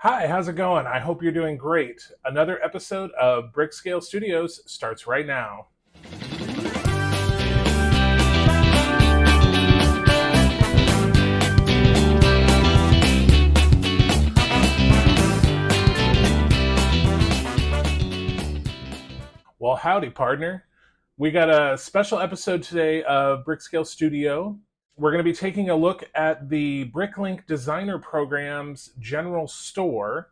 Hi, how's it going? I hope you're doing great. Another episode of Brickscale Studios starts right now. Well, howdy, partner. We got a special episode today of Brickscale Studio. We're going to be taking a look at the Bricklink Designer Program's general store.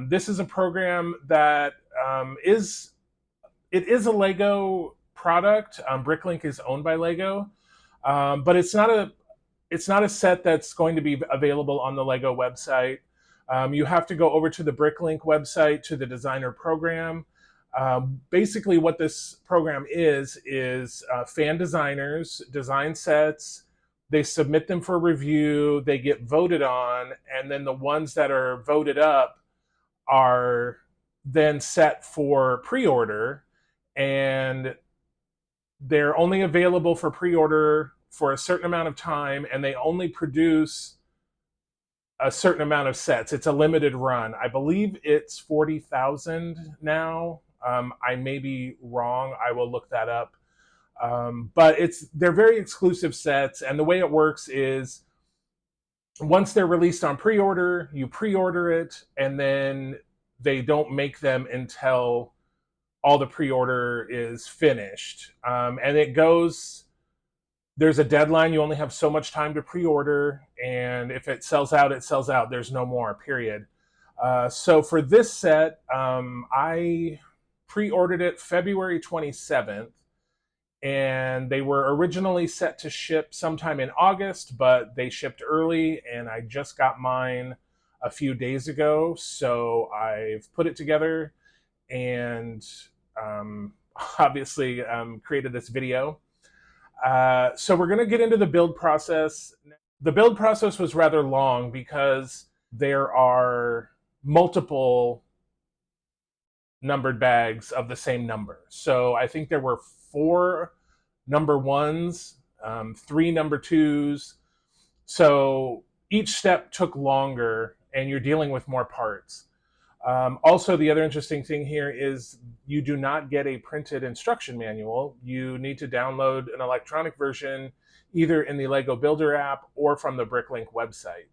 This is a program that is a Lego product. Bricklink is owned by Lego, but it's not a set that's going to be available on the Lego website. You have to go over to the Bricklink website to the designer program. Basically, what this program is fan designers design sets. They submit them for review. They get voted on, and then the ones that are voted up are then set for pre-order, and they're only available for pre-order for a certain amount of time, and they only produce a certain amount of sets. It's a limited run. I believe it's 40,000 now. I may be wrong. I will look that up. But they're very exclusive sets, and the way it works is once they're released on pre-order, you pre-order it, and then they don't make them until all the pre-order is finished. And it goes, there's a deadline. You only have so much time to pre-order, and if it sells out, it sells out. There's no more, period. So for this set, I pre-ordered it February 27th, and they were originally set to ship sometime in August, but they shipped early, and I just got mine a few days ago. So I've put it together and obviously created this video. So we're going to get into the build process. The build process was rather long because there are multiple numbered bags of the same number. So I think there were 4 number ones, 3 number twos. So each step took longer, and you're dealing with more parts. Also, the other interesting thing here is you do not get a printed instruction manual. You need to download an electronic version either in the Lego Builder app or from the Bricklink website.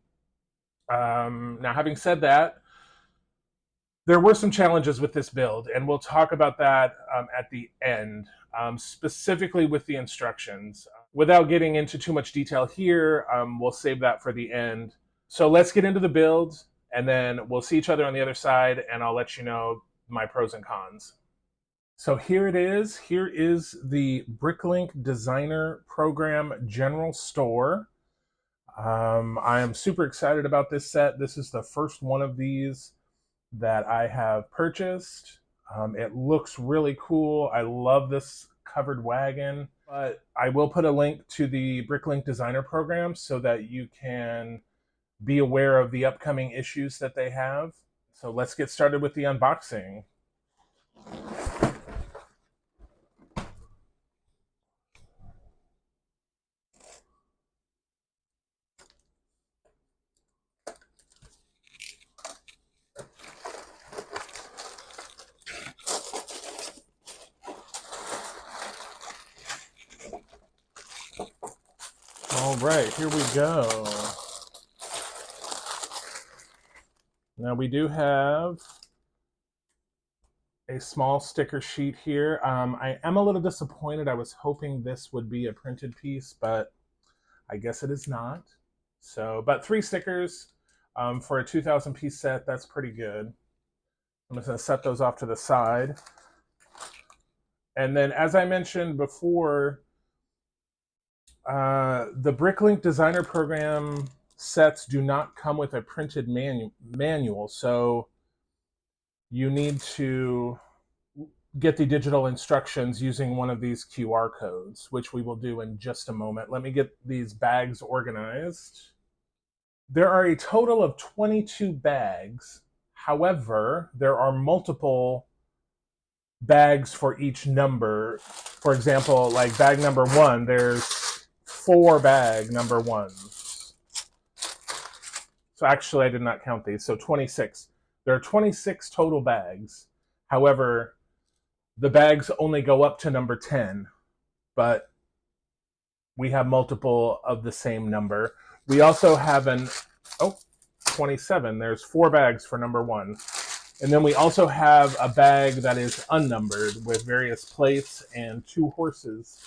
Now, having said that, there were some challenges with this build, and we'll talk about that at the end, specifically with the instructions. Without getting into too much detail here, we'll save that for the end. So let's get into the build, and then we'll see each other on the other side, and I'll let you know my pros and cons. So here it is. Here is the Bricklink Designer Program General Store. I am super excited about this set. This is the first one of these that I have purchased. It looks really cool. I love this covered wagon, but I will put a link to the Bricklink Designer Program so that you can be aware of the upcoming issues that they have. So let's get started with the unboxing. All right, here we go. Now we do have a small sticker sheet here. I am a little disappointed. I was hoping this would be a printed piece, but I guess it is not. So, but 3 stickers for a 2,000 piece set, that's pretty good. I'm just gonna set those off to the side. And then, as I mentioned before, the Bricklink Designer Program sets do not come with a printed manual, so you need to get the digital instructions using one of these QR codes, which we will do in just a moment. Let me get these bags organized. There are a total of 22 bags. However, there are multiple bags for each number. For example, like bag number 1, there's 4 bag number 1s. So actually, I did not count these. So 26. There are 26 total bags. However, the bags only go up to number 10, but we have multiple of the same number. We also have 27. There's 4 bags for number 1. And then we also have a bag that is unnumbered with various plates and 2 horses.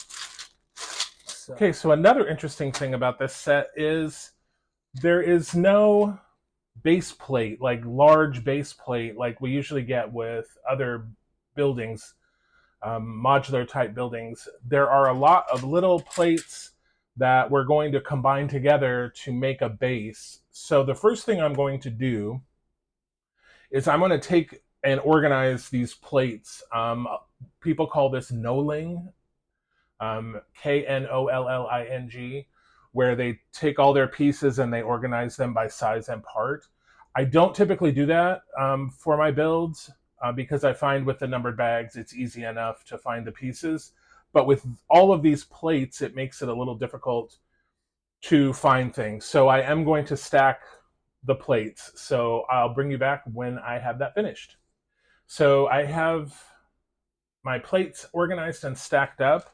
Okay, so another interesting thing about this set is there is no base plate, like large base plate like we usually get with other buildings, modular type buildings. There are a lot of little plates that we're going to combine together to make a base. So the first thing I'm going to do is I'm going to take and organize these plates. People call this knolling, Knolling, where they take all their pieces and they organize them by size and part. I don't typically do that for my builds because I find with the numbered bags, it's easy enough to find the pieces. But with all of these plates, it makes it a little difficult to find things. So I am going to stack the plates. So I'll bring you back when I have that finished. So I have my plates organized and stacked up.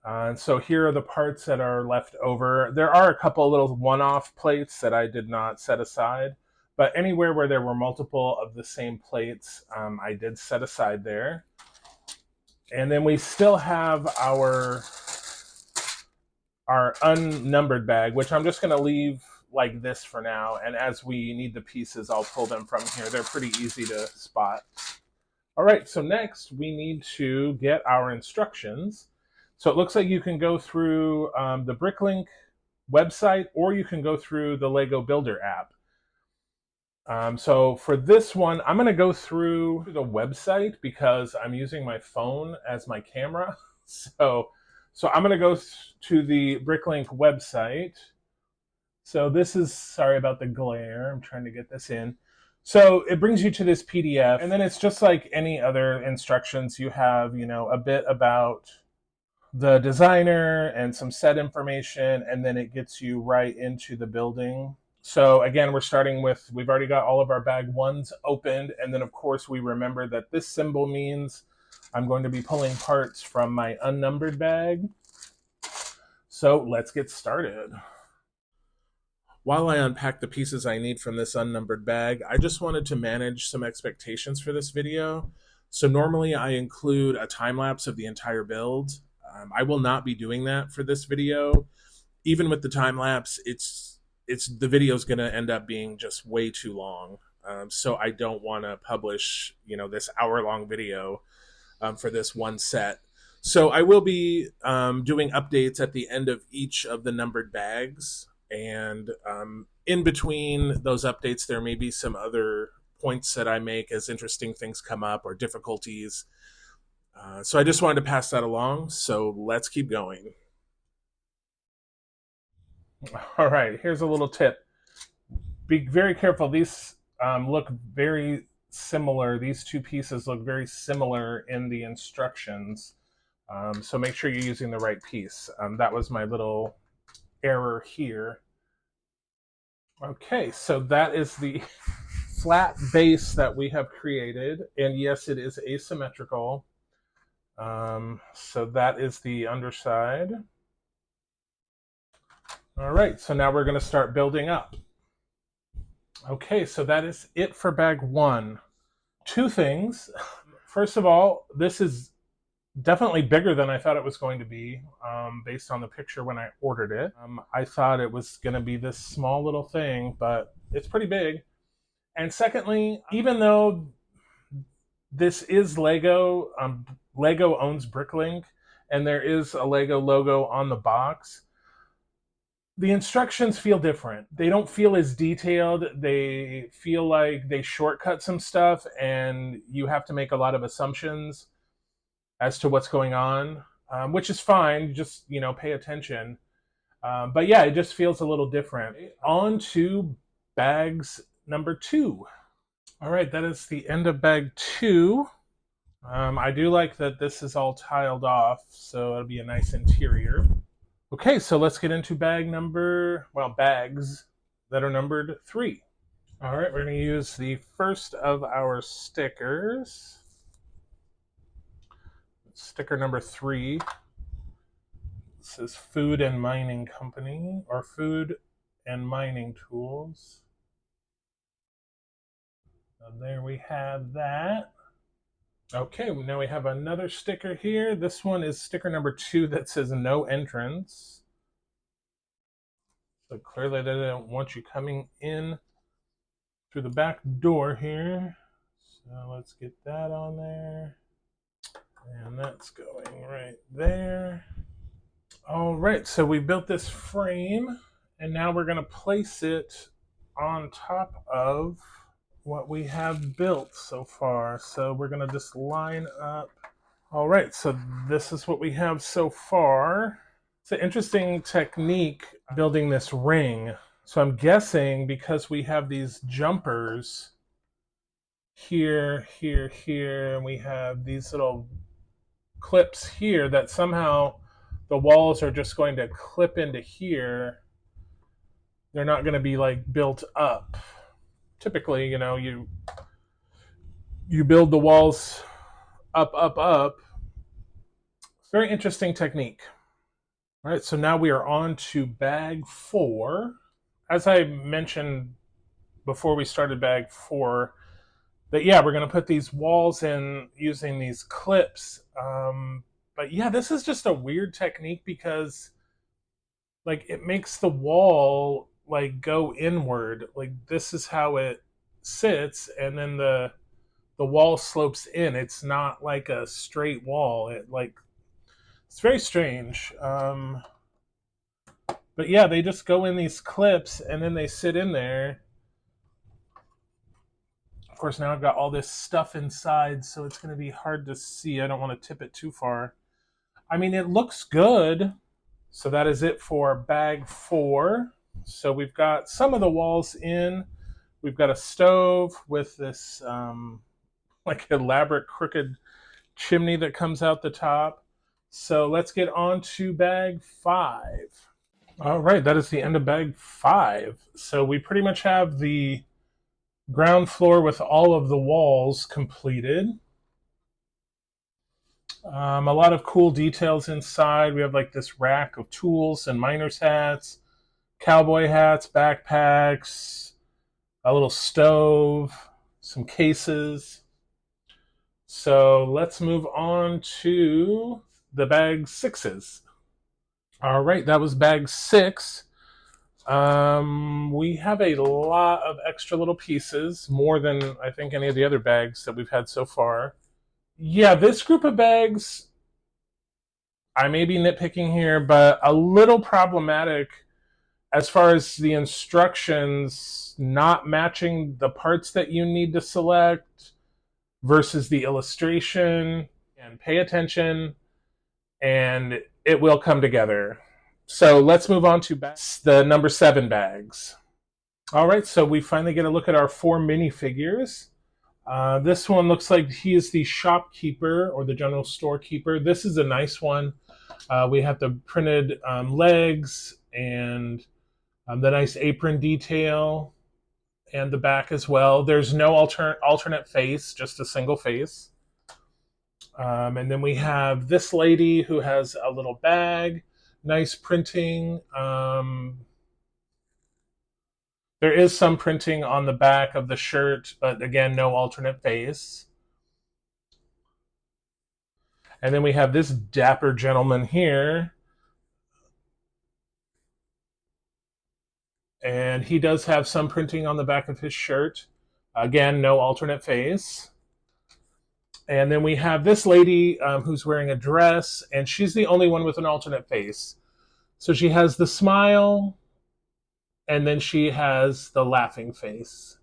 And so here are the parts that are left over. There are a couple little one-off plates that I did not set aside, but anywhere where there were multiple of the same plates, I did set aside there. And then we still have our unnumbered bag, which I'm just going to leave like this for now. And as we need the pieces, I'll pull them from here. They're pretty easy to spot. All right, so next we need to get our instructions. So it looks like you can go through the Bricklink website, or you can go through the Lego Builder app. So for this one, I'm going to go through the website because I'm using my phone as my camera. So I'm going to go to the Bricklink website. So this is, sorry about the glare, I'm trying to get this in. So it brings you to this PDF, and then it's just like any other instructions. You have, a bit about the designer and some set information, and then it gets you right into the building. So again, we're starting with, we've already got all of our bag 1s opened, and then of course we remember that this symbol means I'm going to be pulling parts from my unnumbered bag. So let's get started. While I unpack the pieces I need from this unnumbered bag, I just wanted to manage some expectations for this video. So normally I include a time lapse of the entire build. I will not be doing that for this video. Even with the time lapse, the video is going to end up being just way too long. So I don't want to publish, this hour-long video for this one set. So I will be doing updates at the end of each of the numbered bags. And in between those updates, there may be some other points that I make as interesting things come up or difficulties. So I just wanted to pass that along. So let's keep going. All right, here's a little tip. Be very careful. These look very similar. These 2 pieces look very similar in the instructions. So make sure you're using the right piece. That was my little error here. Okay, so that is the flat base that we have created. And yes, it is asymmetrical. So that is the underside. All right, so now we're going to start building up. Okay, so that is it for bag 1. 2 things. First of all, this is definitely bigger than I thought it was going to be based on the picture when I ordered it. I thought it was going to be this small little thing, but it's pretty big. And secondly, even though this is Lego, Lego owns Bricklink, and there is a Lego logo on the box, the instructions feel different. They don't feel as detailed. They feel like they shortcut some stuff, and you have to make a lot of assumptions as to what's going on, which is fine. Just, pay attention. But yeah, it just feels a little different. On to bags number 2. All right, that is the end of bag 2. I do like that this is all tiled off, so it'll be a nice interior. Okay, so let's get into bags. that are numbered 3. All right, we're going to use the first of our stickers. Sticker number 3. This is Food and Mining Company, or Food and Mining Tools. So there we have that. Okay, now we have another sticker here. This one is sticker number 2 that says no entrance. So clearly they don't want you coming in through the back door here. So let's get that on there. And that's going right there. All right, so we built this frame, and now we're going to place it on top of what we have built so far. So we're going to just line up. All right, so this is what we have so far. It's an interesting technique building this ring. So I'm guessing because we have these jumpers here, here, here, and we have these little clips here that somehow the walls are just going to clip into here. They're not going to be like built up. Typically, you know, you build the walls up, up, up. Very interesting technique. All right, so now we are on to bag 4. As I mentioned before we started bag 4, that yeah, we're going to put these walls in using these clips. But yeah, this is just a weird technique because like it makes the wall like go inward. Like this is how it sits, and then the wall slopes in. It's not like a straight wall. It's very strange. But yeah, they just go in these clips and then they sit in there. Of course, now I've got all this stuff inside, so it's going to be hard to see. I don't want to tip it too far. I mean, it looks good. So that is it for bag 4. So we've got some of the walls in. We've got a stove with this like elaborate crooked chimney that comes out the top. So let's get on to bag 5. All right, that is the end of bag 5. So we pretty much have the ground floor with all of the walls completed. A lot of cool details inside. We have like this rack of tools and miner's hats, cowboy hats, backpacks, a little stove, some cases. So let's move on to the bag 6s. All right, that was bag 6. We have a lot of extra little pieces, more than I think any of the other bags that we've had so far. Yeah, this group of bags, I may be nitpicking here, but a little problematic as far as the instructions not matching the parts that you need to select versus the illustration. And pay attention, and it will come together. So let's move on to the number 7 bags. All right, so we finally get a look at our 4 minifigures. This one looks like he is the shopkeeper or the general storekeeper. This is a nice one. We have the printed legs and the nice apron detail and the back as well. There's no alternate face, just a single face. And then we have this lady who has a little bag, nice printing. There is some printing on the back of the shirt, but again, no alternate face. And then we have this dapper gentleman here. And he does have some printing on the back of his shirt. Again, no alternate face. And then we have this lady who's wearing a dress, and she's the only one with an alternate face. So she has the smile, and then she has the laughing face.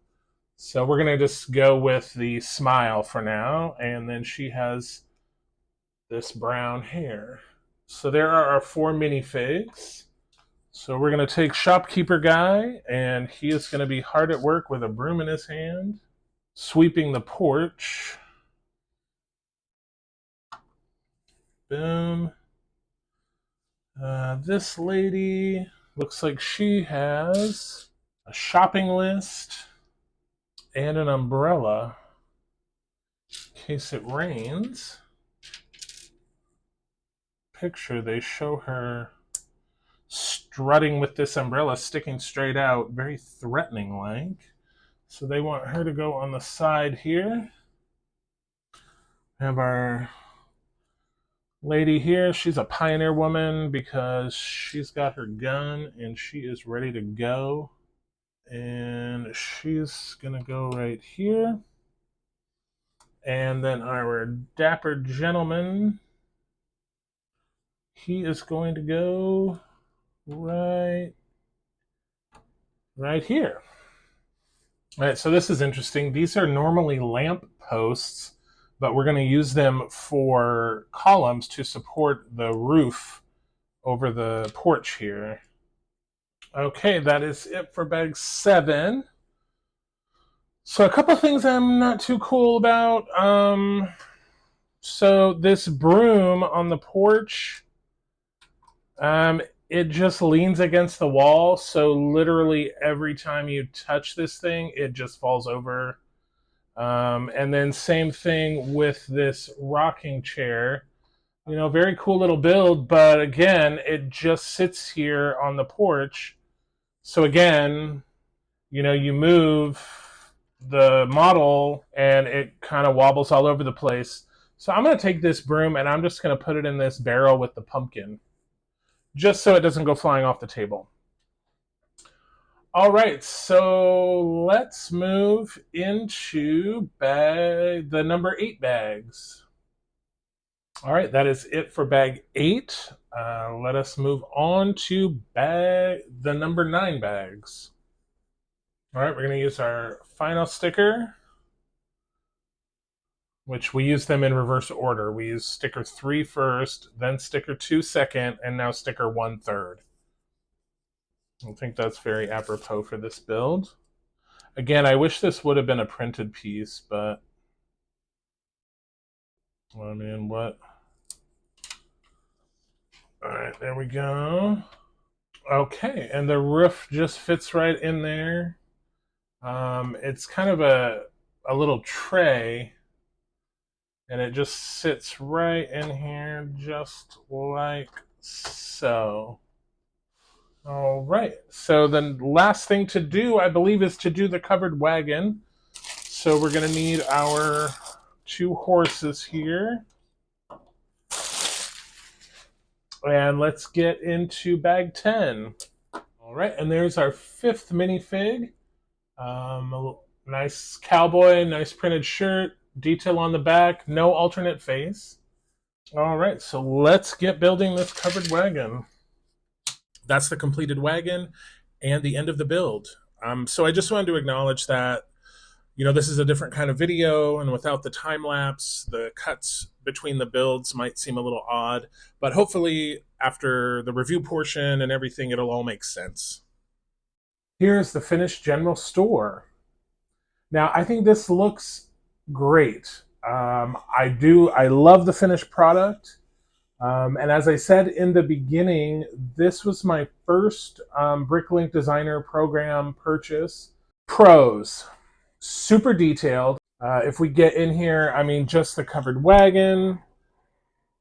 So we're going to just go with the smile for now, and then she has this brown hair. So there are our 4 minifigs. So we're going to take Shopkeeper Guy, and he is going to be hard at work with a broom in his hand, sweeping the porch. Boom. This lady looks like she has a shopping list, and an umbrella in case it rains. Picture, they show her strutting with this umbrella sticking straight out, very threatening like. So they want her to go on the side here. We have our lady here. She's a pioneer woman because she's got her gun and she is ready to go. And she's gonna go right here. And then our dapper gentleman, he is going to go right here. All right, so this is interesting. These are normally lamp posts, but we're going to use them for columns to support the roof over the porch here. Okay, that is it for bag 7. So a couple things I'm not too cool about. So this broom on the porch, it just leans against the wall, so literally every time you touch this thing, it just falls over. And then same thing with this rocking chair. You know, very cool little build, but again, it just sits here on the porch. So again, you know, you move the model and it kind of wobbles all over the place. So I'm going to take this broom and I'm just going to put it in this barrel with the pumpkin, just so it doesn't go flying off the table. All right, so let's move into the number 8 bags. All right, that is it for bag 8. Let us move on to the number 9 bags. All right, we're going to use our final sticker, which we use them in reverse order. We use sticker 3 first, then sticker 2 second, and now sticker 1 third. I think that's very apropos for this build. Again, I wish this would have been a printed piece, but I mean, what? All right, there we go. Okay, and the roof just fits right in there. It's kind of a little tray, and it just sits right in here, just like so. All right, so the last thing to do, I believe, is to do the covered wagon. So we're going to need our 2 horses here. And let's get into bag 10. All right, and there's our 5th minifig. A nice cowboy, nice printed shirt, detail on the back, no alternate face. All right, so let's get building this covered wagon. That's the completed wagon and the end of the build. So I just wanted to acknowledge that, you know, this is a different kind of video, and without the time lapse, the cuts between the builds might seem a little odd, but hopefully after the review portion and everything, it'll all make sense. Here's the finished general store. Now, I think this looks great. I love the finished product. And as I said in the beginning, this was my first Bricklink Designer Program purchase. Pros, super detailed. If we get in here, I mean, just the covered wagon.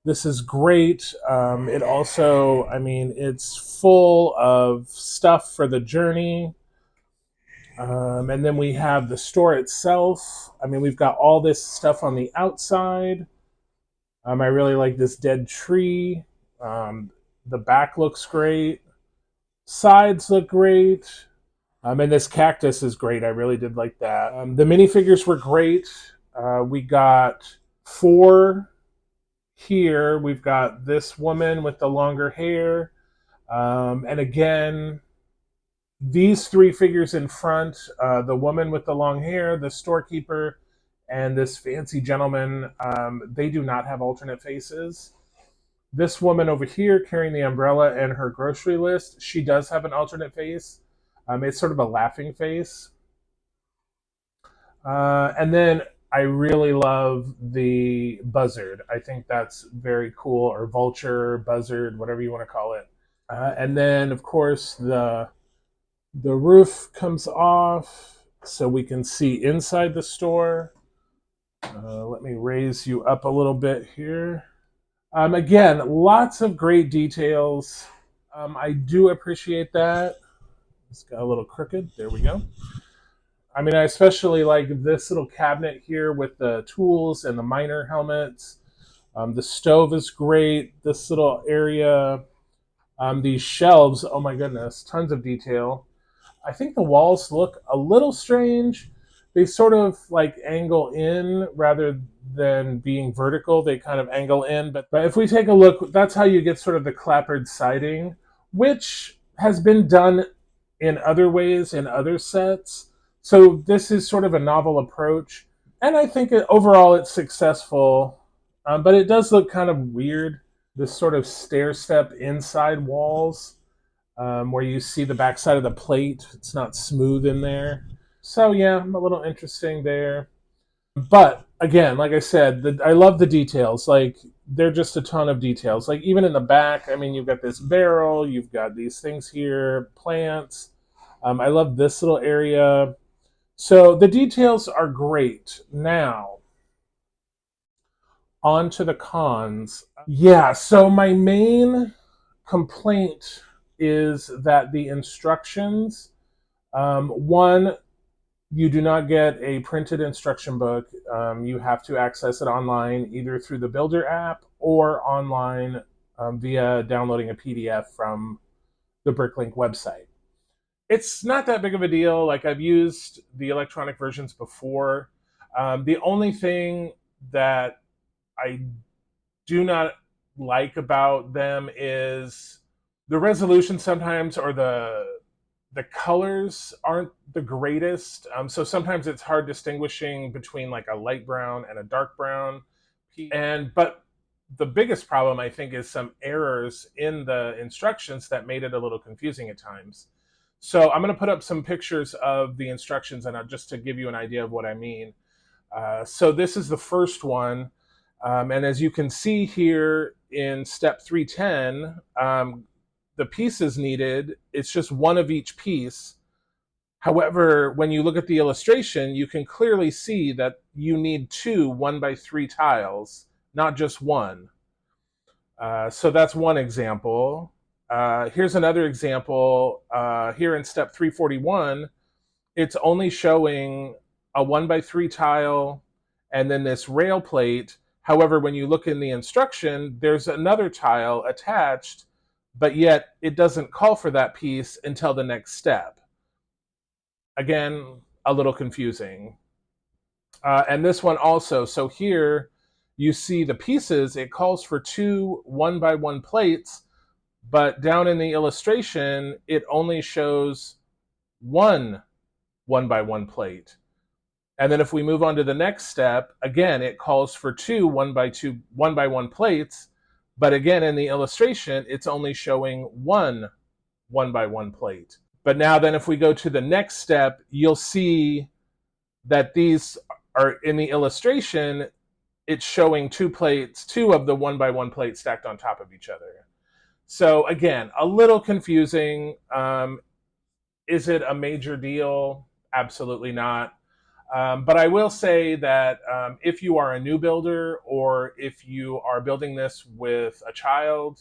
This is great. It also, I mean, it's full of stuff for the journey. And then we have the store itself. I mean, we've got all this stuff on the outside. I really like this dead tree. The back looks great. Sides look great. And this cactus is great. I really did like that. The minifigures were great. We got 4 here. We've got this woman with the longer hair. And again, these 3 figures in front, the woman with the long hair, the storekeeper, and this fancy gentleman, they do not have alternate faces. This woman over here carrying the umbrella and her grocery list, she does have an alternate face. It's sort of a laughing face. And then I really love the Buzzard. I think that's very cool, or vulture, Buzzard, whatever you want to call it. And then, of course, the The roof comes off so we can see inside the store. Let me raise you up a little bit here. Again, lots of great details. I do appreciate that. It's got a little crooked. There we go. I mean, I especially like this little cabinet here with the tools and the miner helmets. The stove is great. This little area, these shelves, oh my goodness, tons of detail. I think the walls look a little strange. They sort of like angle in rather than being vertical. They kind of angle in. But if we take a look, that's how you get sort of the clapboard siding, which has been done in other ways in other sets. So this is sort of a novel approach. And I think overall it's successful. But it does look kind of weird, this sort of stair step inside walls where you see the backside of the plate. It's not smooth in there. So yeah, I'm a little interesting there. But again, like I said, I love the details. Like they're just a ton of details. Like even in the back, I mean, you've got this barrel, you've got these things here, plants. I love this little area. So the details are great. Now, on to the cons. Yeah, so my main complaint is that the instructions, one, you do not get a printed instruction book. You have to access it online either through the Builder app or online via downloading a PDF from the Bricklink website. It's not that big of a deal. Like I've used the electronic versions before. The only thing that I do not like about them is the resolution sometimes, or the colors aren't the greatest. So sometimes it's hard distinguishing between like a light brown and a dark brown. But the biggest problem I think is some errors in the instructions that made it a little confusing at times. So I'm going to put up some pictures of the instructions and just to give you an idea of what I mean. So this is the first one. And as you can see here in step 310, the pieces needed, it's just one of each piece. However, when you look at the illustration, you can clearly see that you need two 1x3 tiles, not just one. So that's one example. Here's another example. Here in step 341, it's only showing a 1x3 tile and then this rail plate. However, when you look in the instruction, there's another tile attached, but yet it doesn't call for that piece until the next step. Again, a little confusing. And this one also. So here you see the pieces, it calls for two 1x1 plates, but down in the illustration, it only shows one 1x1 plate. And then if we move on to the next step, again, it calls for two 1x1 plates, but again, in the illustration, it's only showing one 1x1 plate. But now then if we go to the next step, you'll see that these are in the illustration, it's showing two plates, two of the 1x1 plates stacked on top of each other. So again, a little confusing. Is it a major deal? Absolutely not. But I will say that if you are a new builder or if you are building this with a child,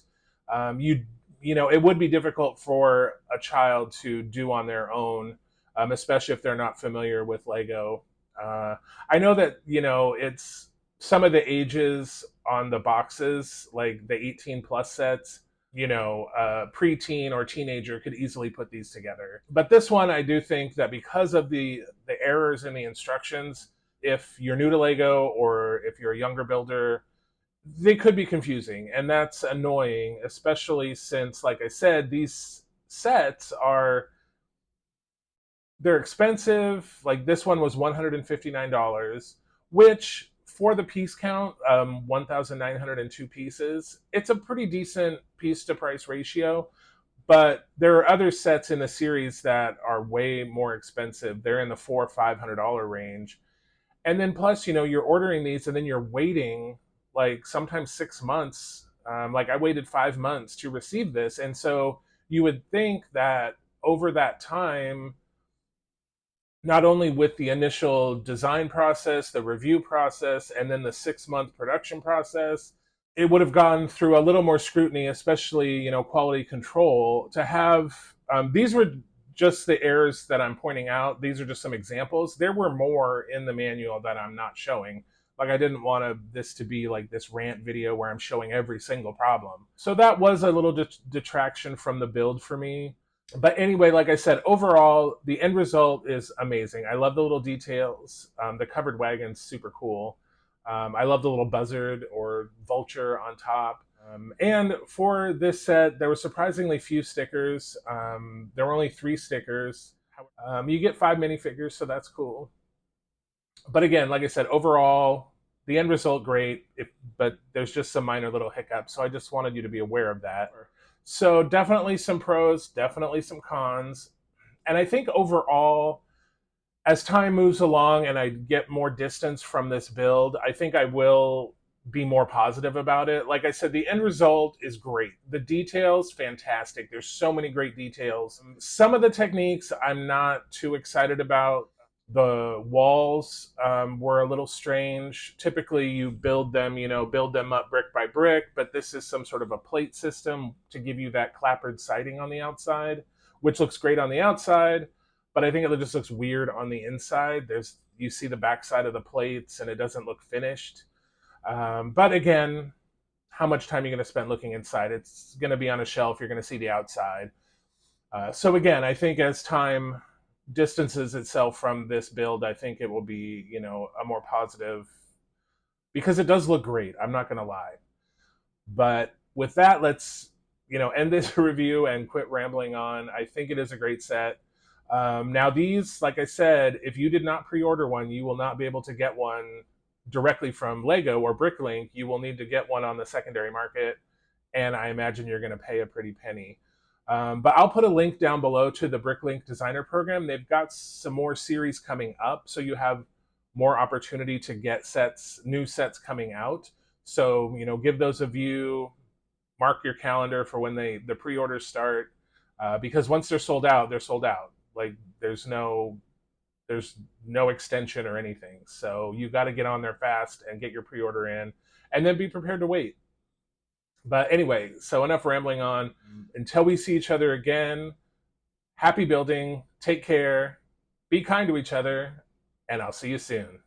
you know it would be difficult for a child to do on their own, especially if they're not familiar with Lego. I know that it's some of the ages on the boxes, like the 18 plus sets. Preteen or teenager could easily put these together. But this one, I do think that because of the errors in the instructions, if you're new to Lego or if you're a younger builder, they could be confusing, and that's annoying, especially since, like I said, these sets they're expensive. Like this one was $159, which for the piece count, 1,902 pieces, it's a pretty decent piece to price ratio. But there are other sets in the series that are way more expensive. They're in the $400-500 range. And then plus, you're ordering these and then you're waiting like sometimes 6 months. Like I waited 5 months to receive this. And so you would think that over that time, not only with the initial design process, the review process, and then the 6-month production process, it would have gone through a little more scrutiny, especially, quality control, to have these were just the errors that I'm pointing out. These are just some examples. There were more in the manual that I'm not showing. Like, I didn't want this to be like this rant video where I'm showing every single problem. So that was a little detraction from the build for me. But anyway, like I said, overall, the end result is amazing. I love the little details. The covered wagon's super cool. I love the little buzzard or vulture on top. And for this set, there were surprisingly few stickers. There were only 3 stickers. You get 5 minifigures, so that's cool. But again, like I said, overall, the end result, great. But there's just some minor little hiccups. So I just wanted you to be aware of that. So definitely some pros, definitely some cons. And I think overall, as time moves along and I get more distance from this build, I think I will be more positive about it. Like I said, the end result is great. The details, fantastic. There's so many great details. Some of the techniques I'm not too excited about. The walls were a little strange. Typically, you build them up brick by brick, but this is some sort of a plate system to give you that clappered siding on the outside, which looks great on the outside, but I think it just looks weird on the inside. You see the backside of the plates, and it doesn't look finished. But again, how much time are you going to spend looking inside? It's going to be on a shelf. You're going to see the outside. So again, I think as time distances itself from this build, I think it will be, a more positive, because it does look great. I'm not going to lie. But with that, let's, end this review and quit rambling on. I think it is a great set. Now these, like I said, if you did not pre-order one, you will not be able to get one directly from Lego or Bricklink. You will need to get one on the secondary market, and I imagine you're going to pay a pretty penny. But I'll put a link down below to the Bricklink Designer Program. They've got some more series coming up, so you have more opportunity to get new sets coming out. So, give those a view, mark your calendar for when the pre-orders start, because once they're sold out, they're sold out. Like, there's no extension or anything. So you got to get on there fast and get your pre-order in, and then be prepared to wait. But anyway, so enough rambling on. Until we see each other again, happy building, take care, be kind to each other, and I'll see you soon.